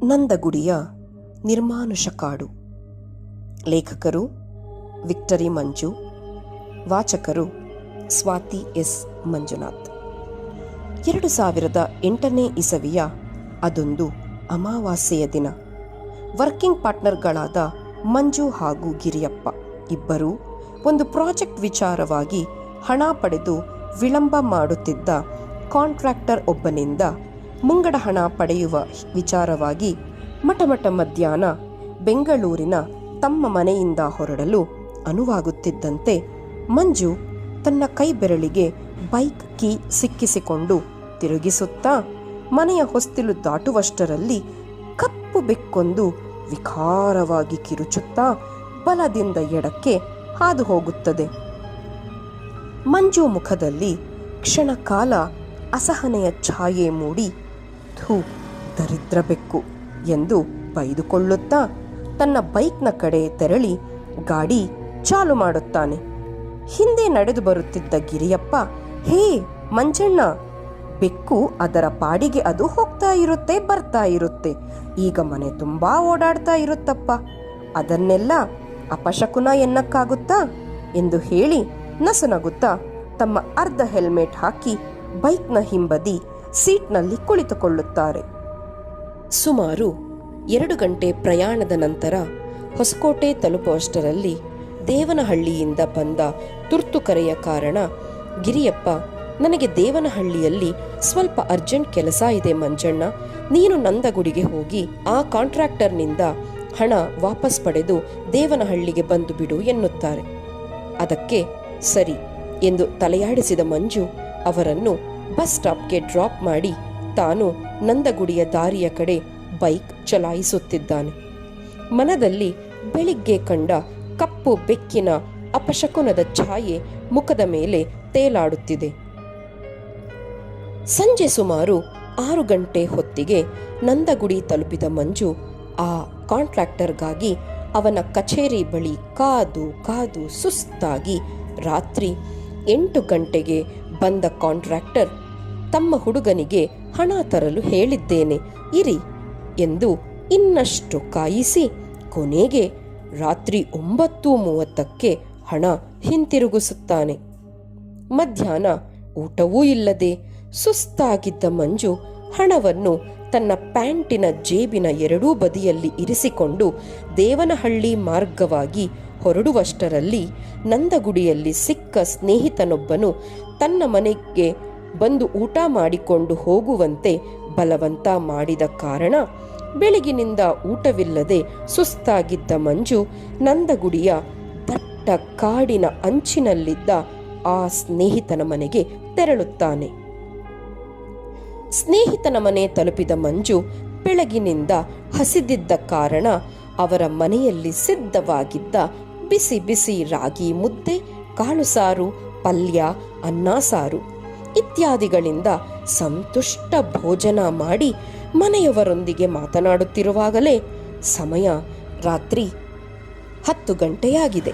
ನಂದಗುಡಿಯ ನಿರ್ಮಾನುಷ ಕಾಡು. ಲೇಖಕರು ವಿಕ್ಟರಿ ಮಂಜು. ವಾಚಕರು ಸ್ವಾತಿ ಎಸ್ ಮಂಜುನಾಥ್. 2008ನೇ ಇಸವಿಯ ಅದೊಂದು ಅಮಾವಾಸ್ಯೆಯ ದಿನ. ವರ್ಕಿಂಗ್ ಪಾರ್ಟ್ನರ್ಗಳಾದ ಮಂಜು ಹಾಗೂ ಗಿರಿಯಪ್ಪ ಇಬ್ಬರೂ ಒಂದು ಪ್ರಾಜೆಕ್ಟ್ ವಿಚಾರವಾಗಿ ಹಣ ಪಡೆದು ವಿಳಂಬ ಮಾಡುತ್ತಿದ್ದ ಕಾಂಟ್ರಾಕ್ಟರ್ ಒಬ್ಬನಿಂದ ಮುಂಗಡ ಹಣ ಪಡೆಯುವ ವಿಚಾರವಾಗಿ ಮಠಮಠ ಮಧ್ಯಾಹ್ನ ಬೆಂಗಳೂರಿನ ತಮ್ಮ ಮನೆಯಿಂದ ಹೊರಡಲು ಅನುವಾಗುತ್ತಿದ್ದಂತೆ ಮಂಜು ತನ್ನ ಕೈ ಬೆರಳಿಗೆ ಬೈಕ್ ಕೀ ಸಿಕ್ಕಿಸಿಕೊಂಡು ತಿರುಗಿಸುತ್ತಾ ಮನೆಯ ಹೊಸ್ತಿಲು ದಾಟುವಷ್ಟರಲ್ಲಿ ಕಪ್ಪು ಬೆಕ್ಕೊಂದು ವಿಕಾರವಾಗಿ ಕಿರುಚುತ್ತಾ ಬಲದಿಂದ ಎಡಕ್ಕೆ ಹಾದು ಹೋಗುತ್ತದೆ. ಮಂಜು ಮುಖದಲ್ಲಿ ಕ್ಷಣ ಕಾಲ ಅಸಹನೆಯ ಛಾಯೆ ಮೂಡಿ, ಥೂ, ದರಿದ್ರ ಬೆಕ್ಕು ಎಂದು ಬೈದುಕೊಳ್ಳುತ್ತಾ ತನ್ನ ಬೈಕ್ನ ಕಡೆ ತೆರಳಿ ಗಾಡಿ ಚಾಲು ಮಾಡುತ್ತಾನೆ. ಹಿಂದೆ ನಡೆದು ಬರುತ್ತಿದ್ದ ಗಿರಿಯಪ್ಪ, ಹೇ ಮಂಜಣ್ಣ, ಬೆಕ್ಕು ಅದರ ಪಾಡಿಗೆ ಅದು ಹೋಗ್ತಾ ಇರುತ್ತೆ, ಬರ್ತಾ ಇರುತ್ತೆ, ಈಗ ಮನೆ ತುಂಬಾ ಓಡಾಡ್ತಾ ಇರುತ್ತಪ್ಪ, ಅದನ್ನೆಲ್ಲ ಅಪಶಕುನ ಎನ್ನಕ್ಕಾಗುತ್ತಾ ಎಂದು ಹೇಳಿ ನಸುನಗುತ್ತಾ ತಮ್ಮ ಅರ್ಧ ಹೆಲ್ಮೆಟ್ ಹಾಕಿ ಬೈಕ್ನ ಹಿಂಬದಿ ಸೀಟ್ನಲ್ಲಿ ಕುಳಿತುಕೊಳ್ಳುತ್ತಾರೆ. ಸುಮಾರು 2 ಗಂಟೆ ಪ್ರಯಾಣದ ನಂತರ ಹೊಸಕೋಟೆ ತಲುಪುವಷ್ಟರಲ್ಲಿ ದೇವನಹಳ್ಳಿಯಿಂದ ಬಂದ ತುರ್ತು ಕರೆಯ ಕಾರಣ ಗಿರಿಯಪ್ಪ, ನನಗೆ ದೇವನಹಳ್ಳಿಯಲ್ಲಿ ಸ್ವಲ್ಪ ಅರ್ಜೆಂಟ್ ಕೆಲಸ ಇದೆ ಮಂಜಣ್ಣ, ನೀನು ನಂದಗುಡಿಗೆ ಹೋಗಿ ಆ ಕಾಂಟ್ರಾಕ್ಟರ್ನಿಂದ ಹಣ ವಾಪಸ್ ಪಡೆದು ದೇವನಹಳ್ಳಿಗೆ ಬಂದು ಬಿಡು ಎನ್ನುತ್ತಾರೆ. ಅದಕ್ಕೆ ಸರಿ ಎಂದು ತಲೆಯಾಡಿಸಿದ ಮಂಜು ಅವರನ್ನು ಬಸ್ ಸ್ಟಾಪ್ಗೆ ಡ್ರಾಪ್ ಮಾಡಿ ತಾನು ನಂದಗುಡಿಯ ದಾರಿಯ ಕಡೆ ಬೈಕ್ ಚಲಾಯಿಸುತ್ತಿದ್ದಾನೆ. ಮನದಲ್ಲಿ ಬೆಳಿಗ್ಗೆ ಕಂಡ ಕಪ್ಪು ಬೆಕ್ಕಿನ ಅಪಶಕುನದ ಛಾಯೆ ಮುಖದ ಮೇಲೆ ತೇಲಾಡುತ್ತಿದೆ. ಸಂಜೆ ಸುಮಾರು 6 ಗಂಟೆ ಹೊತ್ತಿಗೆ ನಂದಗುಡಿ ತಲುಪಿದ ಮಂಜು ಆ ಕಾಂಟ್ರಾಕ್ಟರ್ಗಾಗಿ ಅವನ ಕಚೇರಿ ಬಳಿ ಕಾದು ಕಾದು ಸುಸ್ತಾಗಿ ರಾತ್ರಿ 8 ಗಂಟೆಗೆ ಬಂದ ಕಾಂಟ್ರಾಕ್ಟರ್ ತಮ್ಮ ಹುಡುಗನಿಗೆ ಹಣ ತರಲು ಹೇಳಿದ್ದೇನೆ, ಇರಿ ಎಂದು ಇನ್ನಷ್ಟು ಕಾಯಿಸಿ ಕೊನೆಗೆ ರಾತ್ರಿ 9:30ಕ್ಕೆ ಹಣ ಹಿಂತಿರುಗಿಸುತ್ತಾನೆ. ಮಧ್ಯಾಹ್ನ ಊಟವೂ ಇಲ್ಲದೆ ಸುಸ್ತಾಗಿದ್ದ ಮಂಜು ಹಣವನ್ನು ತನ್ನ ಪ್ಯಾಂಟಿನ ಜೇಬಿನ ಎರಡೂ ಬದಿಯಲ್ಲಿ ಇರಿಸಿಕೊಂಡು ದೇವನಹಳ್ಳಿ ಮಾರ್ಗವಾಗಿ ಹೊರಡುವಷ್ಟರಲ್ಲಿ ನಂದಗುಡಿಯಲ್ಲಿ ಸಿಕ್ಕ ಸ್ನೇಹಿತನೊಬ್ಬನು ತನ್ನ ಮನೆಗೆ ಬಂದು ಊಟ ಮಾಡಿಕೊಂಡು ಹೋಗುವಂತೆ ಬಲವಂತ ಮಾಡಿದ ಕಾರಣ ಬೆಳಗಿನಿಂದ ಊಟವಿಲ್ಲದೆ ಸುಸ್ತಾಗಿದ್ದ ಮಂಜು ನಂದಗುಡಿಯ ದಟ್ಟ ಕಾಡಿನ ಅಂಚಿನಲ್ಲಿದ್ದ ಆ ಸ್ನೇಹಿತನ ಮನೆಗೆ ತೆರಳುತ್ತಾನೆ. ಸ್ನೇಹಿತನ ಮನೆ ತಲುಪಿದ ಮಂಜು ಬೆಳಗಿನಿಂದ ಹಸಿದಿದ್ದ ಕಾರಣ ಅವರ ಮನೆಯಲ್ಲಿ ಸಿದ್ಧವಾಗಿದ್ದ ಬಿಸಿ ಬಿಸಿ ರಾಗಿ ಮುದ್ದೆ, ಕಾಳು ಸಾರು, ಪಲ್ಯ, ಅನ್ನ ಸಾರು ಇತ್ಯಾದಿಗಳಿಂದ ಸಂತುಷ್ಟ ಭೋಜನ ಮಾಡಿ ಮನೆಯವರೊಂದಿಗೆ ಮಾತನಾಡುತ್ತಿರುವಾಗಲೇ ಸಮಯ ರಾತ್ರಿ 10 ಗಂಟೆಯಾಗಿದೆ.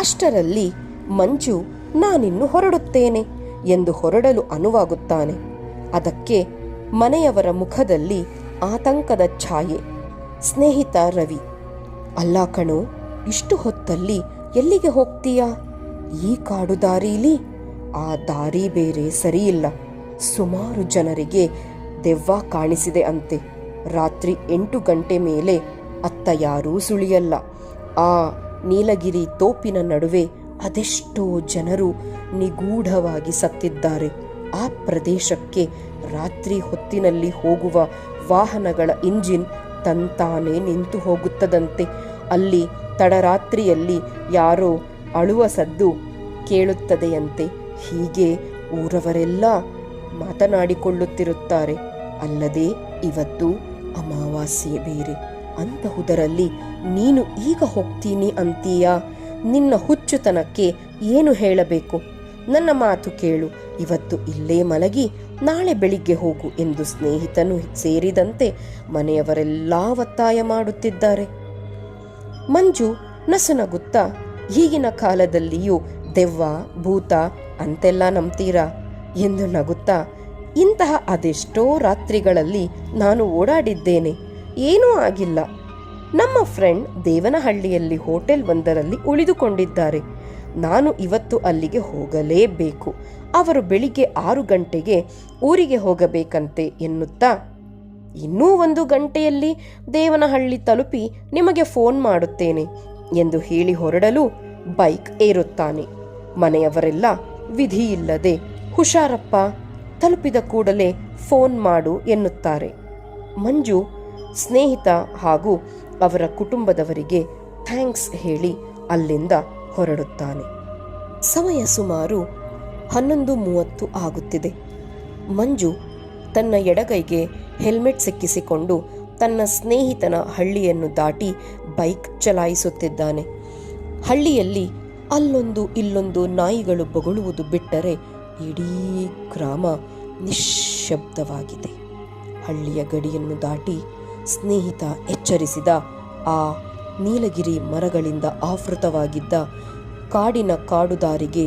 ಅಷ್ಟರಲ್ಲಿ ಮಂಜು ನಾನಿನ್ನು ಹೊರಡುತ್ತೇನೆ ಎಂದು ಹೊರಡಲು ಅನುವಾಗುತ್ತಾನೆ. ಅದಕ್ಕೆ ಮನೆಯವರ ಮುಖದಲ್ಲಿ ಆತಂಕದ ಛಾಯೆ. ಸ್ನೇಹಿತ ರವಿ, ಅಲ್ಲ ಕಣೋ, ಇಷ್ಟು ಹೊತ್ತಲ್ಲಿ ಎಲ್ಲಿಗೆ ಹೋಗ್ತೀಯಾ? ಈ ಕಾಡು ದಾರೀಲಿ ಆ ದಾರಿ ಬೇರೆ ಸರಿಯಿಲ್ಲ, ಸುಮಾರು ಜನರಿಗೆ ದೆವ್ವ ಕಾಣಿಸಿದೆ ಅಂತೆ. ರಾತ್ರಿ 8 ಗಂಟೆ ಮೇಲೆ ಅತ್ತ ಯಾರೂ ಸುಳಿಯಲ್ಲ. ಆ ನೀಲಗಿರಿ ತೋಪಿನ ನಡುವೆ ಅದೆಷ್ಟೋ ಜನರು ನಿಗೂಢವಾಗಿ ಸತ್ತಿದ್ದಾರೆ. ಆ ಪ್ರದೇಶಕ್ಕೆ ರಾತ್ರಿ ಹೊತ್ತಿನಲ್ಲಿ ಹೋಗುವ ವಾಹನಗಳ ಇಂಜಿನ್ ತಂತಾನೇ ನಿಂತು ಹೋಗುತ್ತದಂತೆ. ಅಲ್ಲಿ ತಡರಾತ್ರಿಯಲ್ಲಿ ಯಾರೋ ಅಳುವ ಸದ್ದು ಕೇಳುತ್ತದೆಯಂತೆ. ಹೀಗೆ ಊರವರೆಲ್ಲ ಮಾತನಾಡಿಕೊಳ್ಳುತ್ತಿರುತ್ತಾರೆ. ಅಲ್ಲದೆ ಇವತ್ತು ಅಮಾವಾಸ್ಯೆ ಬೇರೆ. ಅಂತಹುದರಲ್ಲಿ ನೀನು ಈಗ ಹೋಗ್ತೀನಿ ಅಂತೀಯಾ? ನಿನ್ನ ಹುಚ್ಚುತನಕ್ಕೆ ಏನು ಹೇಳಬೇಕು? ನನ್ನ ಮಾತು ಕೇಳು, ಇವತ್ತು ಇಲ್ಲೇ ಮಲಗಿ ನಾಳೆ ಬೆಳಿಗ್ಗೆ ಹೋಗು ಎಂದು ಸ್ನೇಹಿತನು ಸೇರಿದಂತೆ ಮನೆಯವರೆಲ್ಲ ಒತ್ತಾಯ ಮಾಡುತ್ತಿದ್ದಾರೆ. ಮಂಜು ನಸುನಗುತ್ತಾ, ಈಗಿನ ಕಾಲದಲ್ಲಿಯೂ ದೆವ್ವ ಭೂತ ಅಂತೆಲ್ಲ ನಂಬ್ತೀರಾ ಎಂದು ನಗುತ್ತಾ, ಇಂತಹ ಅದೆಷ್ಟೋ ರಾತ್ರಿಗಳಲ್ಲಿ ನಾನು ಓಡಾಡಿದ್ದೇನೆ. ಏನೂ ಆಗಿಲ್ಲ. ನಮ್ಮ ಫ್ರೆಂಡ್ ದೇವನಹಳ್ಳಿಯಲ್ಲಿ ಹೋಟೆಲ್ ಒಂದರಲ್ಲಿ ಉಳಿದುಕೊಂಡಿದ್ದಾರೆ. ನಾನು ಇವತ್ತು ಅಲ್ಲಿಗೆ ಹೋಗಲೇಬೇಕು. ಅವರು ಬೆಳಿಗ್ಗೆ 6 ಗಂಟೆಗೆ ಊರಿಗೆ ಹೋಗಬೇಕಂತೆ ಎನ್ನುತ್ತಾ, ಇನ್ನೂ 1 ಗಂಟೆಯಲ್ಲಿ ದೇವನಹಳ್ಳಿ ತಲುಪಿ ನಿಮಗೆ ಫೋನ್ ಮಾಡುತ್ತೇನೆ ಎಂದು ಹೇಳಿ ಹೊರಡಲು ಬೈಕ್ ಏರುತ್ತಾನೆ. ಮನೆಯವರೆಲ್ಲ ವಿಧಿಯಿಲ್ಲದೆ, ಹುಷಾರಪ್ಪ, ತಲುಪಿದ ಕೂಡಲೇ ಫೋನ್ ಮಾಡು ಎನ್ನುತ್ತಾರೆ. ಮಂಜು ಸ್ನೇಹಿತ ಹಾಗೂ ಅವರ ಕುಟುಂಬದವರಿಗೆ ಥ್ಯಾಂಕ್ಸ್ ಹೇಳಿ ಅಲ್ಲಿಂದ ಹೊರಡುತ್ತಾನೆ. ಸಮಯ ಸುಮಾರು 11:30 ಆಗುತ್ತಿದೆ. ಮಂಜು ತನ್ನ ಎಡಗೈಗೆ ಹೆಲ್ಮೆಟ್ ಸಿಕ್ಕಿಸಿಕೊಂಡು ತನ್ನ ಸ್ನೇಹಿತನ ಹಳ್ಳಿಯನ್ನು ದಾಟಿ ಬೈಕ್ ಚಲಾಯಿಸುತ್ತಿದ್ದಾನೆ. ಹಳ್ಳಿಯಲ್ಲಿ ಅಲ್ಲೊಂದು ಇಲ್ಲೊಂದು ನಾಯಿಗಳು ಬೊಗಳುವುದು ಬಿಟ್ಟರೆ ಇಡೀ ಗ್ರಾಮ ನಿಶ್ಶಬ್ದವಾಗಿದೆ. ಹಳ್ಳಿಯ ಗಡಿಯನ್ನು ದಾಟಿ ಸ್ನೇಹಿತ ಎಚ್ಚರಿಸಿದ ಆ ನೀಲಗಿರಿ ಮರಗಳಿಂದ ಆವೃತವಾಗಿದ್ದ ಕಾಡಿನ ಕಾಡುದಾರಿಗೆ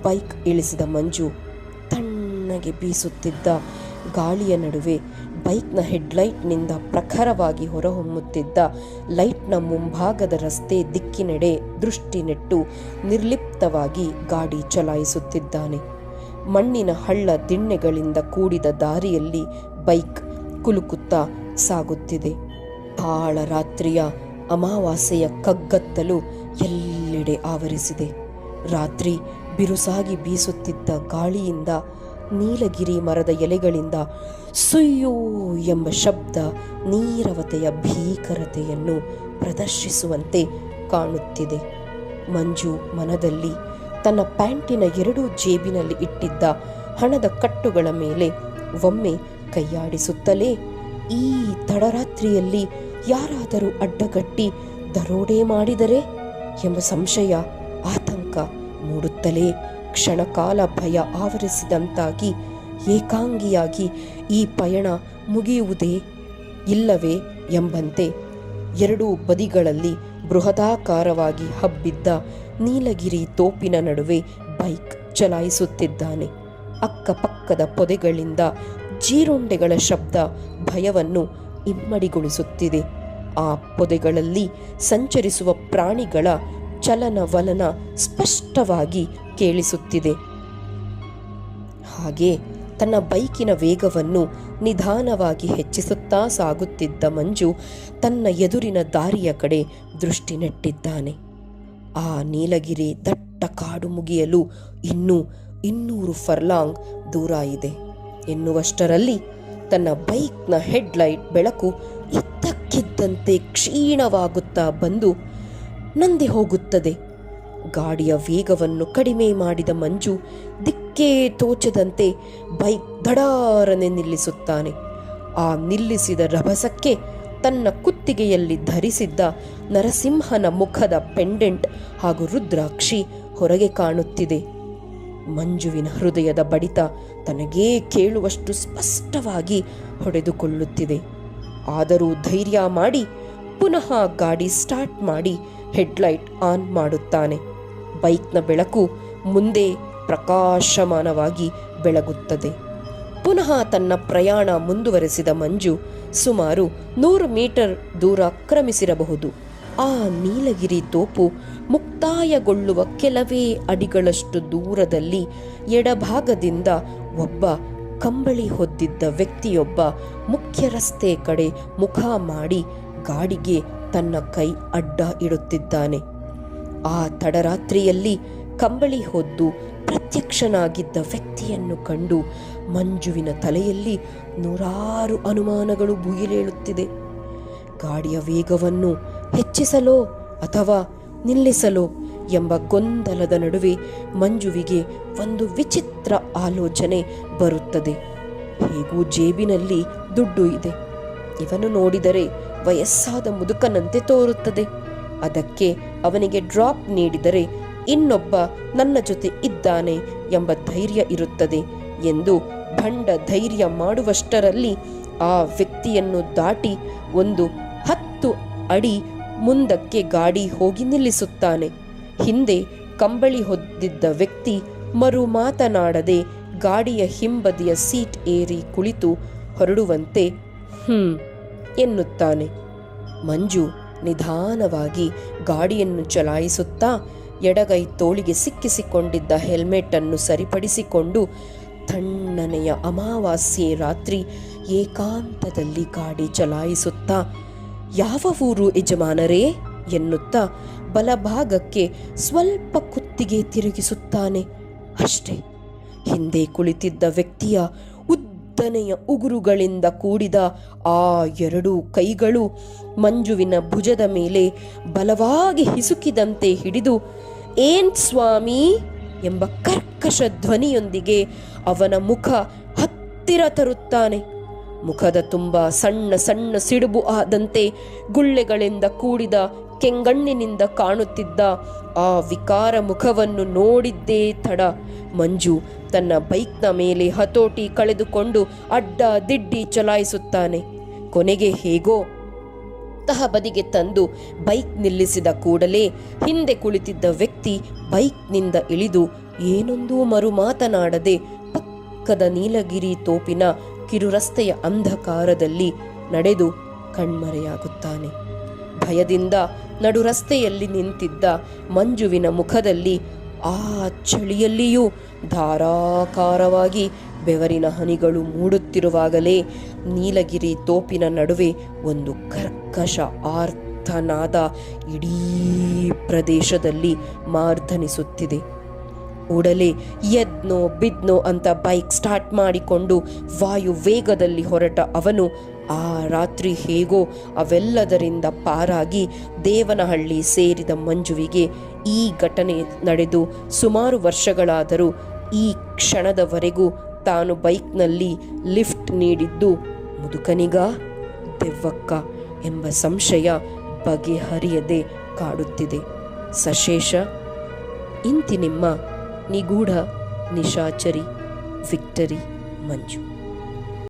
ಬೈಕ್ ಇಳಿಸಿದ ಮಂಜು ತಣ್ಣಗೆ ಬೀಸುತ್ತಿದ್ದ ಗಾಳಿಯ ನಡುವೆ ಬೈಕ್ನ ಹೆಡ್ಲೈಟ್ನಿಂದ ಪ್ರಖರವಾಗಿ ಹೊರಹೊಮ್ಮುತ್ತಿದ್ದ ಲೈಟ್ನ ಮುಂಭಾಗದ ರಸ್ತೆ ದಿಕ್ಕಿನೆಡೆ ದೃಷ್ಟಿ ನೆಟ್ಟು ನಿರ್ಲಿಪ್ತವಾಗಿ ಗಾಡಿ ಚಲಾಯಿಸುತ್ತಿದ್ದಾನೆ. ಮಣ್ಣಿನ ಹಳ್ಳ ದಿಣ್ಣೆಗಳಿಂದ ಕೂಡಿದ ದಾರಿಯಲ್ಲಿ ಬೈಕ್ ಕುಲುಕುತ್ತಾ ಸಾಗುತ್ತಿದೆ. ಆಳ ರಾತ್ರಿಯ ಅಮಾವಾಸ್ಯೆಯ ಕಗ್ಗತ್ತಲು ಎಲ್ಲೆಡೆ ಆವರಿಸಿದೆ. ರಾತ್ರಿ ಬಿರುಸಾಗಿ ಬೀಸುತ್ತಿದ್ದ ಗಾಳಿಯಿಂದ ನೀಲಗಿರಿ ಮರದ ಎಲೆಗಳಿಂದ ಸುಯ್ಯೋ ಎಂಬ ಶಬ್ದ ನೀರವತೆಯ ಭೀಕರತೆಯನ್ನು ಪ್ರದರ್ಶಿಸುವಂತೆ ಕಾಣುತ್ತಿದೆ. ಮಂಜು ಮನದಲ್ಲಿ ತನ್ನ ಪ್ಯಾಂಟಿನ 2 ಜೇಬಿನಲ್ಲಿ ಇಟ್ಟಿದ್ದ ಹಣದ ಕಟ್ಟುಗಳ ಮೇಲೆ ಒಮ್ಮೆ ಕೈಯಾಡಿಸುತ್ತಲೇ, ಈ ತಡರಾತ್ರಿಯಲ್ಲಿ ಯಾರಾದರೂ ಅಡ್ಡಗಟ್ಟಿ ದರೋಡೆ ಮಾಡಿದರೆ ಎಂಬ ಸಂಶಯ, ಆತಂಕ ಮೂಡುತ್ತಲೇ ಕ್ಷಣಕಾಲ ಭಯ ಆವರಿಸಿದಂತಾಗಿ ಏಕಾಂಗಿಯಾಗಿ ಈ ಪಯಣ ಮುಗಿಯುವುದೇ ಇಲ್ಲವೇ ಎಂಬಂತೆ 2 ಬದಿಗಳಲ್ಲಿ ಬೃಹದಾಕಾರವಾಗಿ ಹಬ್ಬಿದ್ದ ನೀಲಗಿರಿ ತೋಪಿನ ನಡುವೆ ಬೈಕ್ ಚಲಾಯಿಸುತ್ತಿದ್ದಾನೆ. ಅಕ್ಕಪಕ್ಕದ ಪೊದೆಗಳಿಂದ ಜೀರುಂಡೆಗಳ ಶಬ್ದ ಭಯವನ್ನು ಇಮ್ಮಡಿಗೊಳಿಸುತ್ತಿದೆ. ಆ ಪೊದೆಗಳಲ್ಲಿ ಸಂಚರಿಸುವ ಪ್ರಾಣಿಗಳ ಚಲನವಲನ ಸ್ಪಷ್ಟವಾಗಿ ಕೇಳಿಸುತ್ತಿದೆ. ಹಾಗೆ ತನ್ನ ಬೈಕಿನ ವೇಗವನ್ನು ನಿಧಾನವಾಗಿ ಹೆಚ್ಚಿಸುತ್ತಾ ಸಾಗುತ್ತಿದ್ದ ಮಂಜು ತನ್ನ ಎದುರಿನ ದಾರಿಯ ಕಡೆ ದೃಷ್ಟಿ ನೆಟ್ಟಿದ್ದಾನೆ. ಆ ನೀಲಗಿರಿ ದಟ್ಟ ಕಾಡು ಮುಗಿಯಲು ಇನ್ನೂ 200 ಫರ್ಲಾಂಗ್ ದೂರ ಇದೆ ಎನ್ನುವಷ್ಟರಲ್ಲಿ ತನ್ನ ಬೈಕ್ನ ಹೆಡ್ಲೈಟ್ ಬೆಳಕು ಇದ್ದಕ್ಕಿದ್ದಂತೆ ಕ್ಷೀಣವಾಗುತ್ತಾ ಬಂದು ನಂದಿ ಹೋಗುತ್ತದೆ. ಗಾಡಿಯ ವೇಗವನ್ನು ಕಡಿಮೆ ಮಾಡಿದ ಮಂಜು ದಿಕ್ಕೇ ತೋಚದಂತೆ ಬೈಕ್ ದಡಾರನೆ ನಿಲ್ಲಿಸುತ್ತಾನೆ. ಆ ನಿಲ್ಲಿಸಿದ ರಭಸಕ್ಕೆ ತನ್ನ ಕುತ್ತಿಗೆಯಲ್ಲಿ ಧರಿಸಿದ್ದ ನರಸಿಂಹನ ಮುಖದ ಪೆಂಡೆಂಟ್ ಹಾಗೂ ರುದ್ರಾಕ್ಷಿ ಹೊರಗೆ ಕಾಣುತ್ತಿದೆ. ಮಂಜುವಿನ ಹೃದಯದ ಬಡಿತ ತನಗೇ ಕೇಳುವಷ್ಟು ಸ್ಪಷ್ಟವಾಗಿ ಹೊಡೆದುಕೊಳ್ಳುತ್ತಿದೆ. ಆದರೂ ಧೈರ್ಯ ಮಾಡಿ ಪುನಃ ಗಾಡಿ ಸ್ಟಾರ್ಟ್ ಮಾಡಿ ಹೆಡ್ಲೈಟ್ ಆನ್ ಮಾಡುತ್ತಾನೆ. ಬೈಕ್ನ ಬೆಳಕು ಮುಂದೆ ಪ್ರಕಾಶಮಾನವಾಗಿ ಬೆಳಗುತ್ತದೆ. ಪುನಃ ತನ್ನ ಪ್ರಯಾಣ ಮುಂದುವರೆಸಿದ ಮಂಜು ಸುಮಾರು 100 ಮೀಟರ್ ದೂರ ಕ್ರಮಿಸಿರಬಹುದು. ಆ ನೀಲಗಿರಿ ತೋಪು ಮುಕ್ತಾಯಗೊಳ್ಳುವ ಕೆಲವೇ ಅಡಿಗಳಷ್ಟು ದೂರದಲ್ಲಿ ಎಡಭಾಗದಿಂದ ಒಬ್ಬ ಕಂಬಳಿ ಹೊದ್ದಿದ್ದ ವ್ಯಕ್ತಿಯೊಬ್ಬ ಮುಖ್ಯ ರಸ್ತೆ ಕಡೆ ಮುಖ ಮಾಡಿ ಗಾಡಿಗೆ ತನ್ನ ಕೈ ಅಡ್ಡ ಇಡುತ್ತಿದ್ದಾನೆ. ಆ ತಡರಾತ್ರಿಯಲ್ಲಿ ಕಂಬಳಿ ಹೊದ್ದು ಪ್ರತ್ಯಕ್ಷನಾಗಿದ್ದ ವ್ಯಕ್ತಿಯನ್ನು ಕಂಡು ಮಂಜುವಿನ ತಲೆಯಲ್ಲಿ 100 ಅನುಮಾನಗಳು ಭುಗಿಲೇಳುತ್ತಿದೆ. ಗಾಡಿಯ ವೇಗವನ್ನು ಹೆಚ್ಚಿಸಲೋ ಅಥವಾ ನಿಲ್ಲಿಸಲೋ ಎಂಬ ಗೊಂದಲದ ನಡುವೆ ಮಂಜುವಿಗೆ ಒಂದು ವಿಚಿತ್ರ ಆಲೋಚನೆ ಬರುತ್ತದೆ. ಹೇಗೂ ಜೇಬಿನಲ್ಲಿ ದುಡ್ಡು ಇದೆ. ಇವನು ನೋಡಿದರೆ ವಯಸ್ಸಾದ ಮುದುಕನಂತೆ ತೋರುತ್ತದೆ. ಅದಕ್ಕೆ ಅವನಿಗೆ ಡ್ರಾಪ್ ನೀಡಿದರೆ ಇನ್ನೊಬ್ಬ ನನ್ನ ಜೊತೆ ಇದ್ದಾನೆ ಎಂಬ ಧೈರ್ಯ ಇರುತ್ತದೆ ಎಂದು ಭಂಡ ಧೈರ್ಯ ಮಾಡುವಷ್ಟರಲ್ಲಿ ಆ ವ್ಯಕ್ತಿಯನ್ನು ದಾಟಿ ಒಂದು 10 ಅಡಿ ಮುಂದಕ್ಕೆ ಗಾಡಿ ಹೋಗಿ ನಿಲ್ಲಿಸುತ್ತಾನೆ. ಹಿಂದೆ ಕಂಬಳಿ ಹೊದ್ದಿದ್ದ ವ್ಯಕ್ತಿ ಮರು ಮಾತನಾಡದೆ ಗಾಡಿಯ ಹಿಂಬದಿಯ ಸೀಟ್ ಏರಿ ಕುಳಿತು ಹೊರಡುವಂತೆ ಎನ್ನುತ್ತಾನೆ. ಮಂಜು ನಿಧಾನವಾಗಿ ಗಾಡಿಯನ್ನು ಚಲಾಯಿಸುತ್ತಾ ಎಡಗೈ ತೋಳಿಗೆ ಸಿಕ್ಕಿಸಿಕೊಂಡಿದ್ದ ಹೆಲ್ಮೆಟನ್ನು ಸರಿಪಡಿಸಿಕೊಂಡು ತಣ್ಣನೆಯ ಅಮಾವಾಸ್ಯೆ ರಾತ್ರಿ ಏಕಾಂತದಲ್ಲಿ ಗಾಡಿ ಚಲಾಯಿಸುತ್ತಾ, ಯಾವ ಊರು ಯಜಮಾನರೇ ಎನ್ನುತ್ತಾ ಬಲಭಾಗಕ್ಕೆ ಸ್ವಲ್ಪ ಕುತ್ತಿಗೆ ತಿರುಗಿಸುತ್ತಾನೆ. ಅಷ್ಟೇ, ಹಿಂದೆ ಕುಳಿತಿದ್ದ ವ್ಯಕ್ತಿಯ ಉದ್ದನೆಯ ಉಗುರುಗಳಿಂದ ಕೂಡಿದ ಆ ಎರಡೂ ಕೈಗಳು ಮಂಜುವಿನ ಭುಜದ ಮೇಲೆ ಬಲವಾಗಿ ಹಿಸುಕಿದಂತೆ ಹಿಡಿದು, ಏನ್ ಸ್ವಾಮಿ ಎಂಬ ಕರ್ಕಶ ಧ್ವನಿಯೊಂದಿಗೆ ಅವನ ಮುಖ ಹತ್ತಿರ ತರುತ್ತಾನೆ. ಮುಖದ ತುಂಬ ಸಣ್ಣ ಸಣ್ಣ ಸಿಡುಬು ಆದಂತೆ ಗುಳ್ಳೆಗಳಿಂದ ಕೂಡಿದ ಕೆಂಗಣ್ಣಿನಿಂದ ಕಾಣುತ್ತಿದ್ದ ಆ ವಿಕಾರ ಮುಖವನ್ನು ನೋಡಿದ್ದೇ ತಡ ಮಂಜು ತನ್ನ ಬೈಕ್ನ ಮೇಲೆ ಹತೋಟಿ ಕಳೆದುಕೊಂಡು ಅಡ್ಡ ದಿಡ್ಡಿ ಚಲಾಯಿಸುತ್ತಾನೆ. ಕೊನೆಗೆ ಹೇಗೋ ತಹಬದಿಗೆ ತಂದು ಬೈಕ್ ನಿಲ್ಲಿಸಿದ ಕೂಡಲೇ ಹಿಂದೆ ಕುಳಿತಿದ್ದ ವ್ಯಕ್ತಿ ಬೈಕ್ನಿಂದ ಇಳಿದು ಏನೊಂದೂ ಮರು ಮಾತನಾಡದೆ ಪಕ್ಕದ ನೀಲಗಿರಿ ತೋಪಿನ ಕಿರುರಸ್ತೆಯ ಅಂಧಕಾರದಲ್ಲಿ ನಡೆದು ಕಣ್ಮರೆಯಾಗುತ್ತಾನೆ. ಭಯದಿಂದ ನಡುರಸ್ತೆಯಲ್ಲಿ ನಿಂತಿದ್ದ ಮಂಜುವಿನ ಮುಖದಲ್ಲಿ ಆ ಚಳಿಯಲ್ಲಿಯೂ ಧಾರಾಕಾರವಾಗಿ ಬೆವರಿನ ಹನಿಗಳು ಮೂಡುತ್ತಿರುವಾಗಲೇ ನೀಲಗಿರಿ ತೋಪಿನ ನಡುವೆ ಒಂದು ಕರ್ಕಶ ಆರ್ತನಾದ ಇಡೀ ಪ್ರದೇಶದಲ್ಲಿ ಮಾರ್ಧನಿಸುತ್ತಿದೆ. ಕೂಡಲೇ ಎದ್ನೋ ಬಿದ್ನೋ ಅಂತ ಬೈಕ್ ಸ್ಟಾರ್ಟ್ ಮಾಡಿಕೊಂಡು ವಾಯು ವೇಗದಲ್ಲಿ ಹೊರಟ ಅವನು ಆ ರಾತ್ರಿ ಹೇಗೋ ಅವೆಲ್ಲದರಿಂದ ಪಾರಾಗಿ ದೇವನಹಳ್ಳಿ ಸೇರಿದ ಮಂಜುವಿಗೆ ಈ ಘಟನೆ ನಡೆದು ಸುಮಾರು ವರ್ಷಗಳಾದರೂ ಈ ಕ್ಷಣದವರೆಗೂ ತಾನು ಬೈಕ್ನಲ್ಲಿ ಲಿಫ್ಟ್ ನೀಡಿದ್ದು ಮುದುಕನಿಗ ದೆವ್ವಕ್ಕ ಎಂಬ ಸಂಶಯ ಬಗೆಹರಿಯದೆ ಕಾಡುತ್ತಿದೆ. ಸಶೇಷ ಇಂತಿ ನಿಮ್ಮ ನಿಗೂಢ ನಿಶಾಚರಿ ವಿಕ್ಟರಿ ಮಂಜು.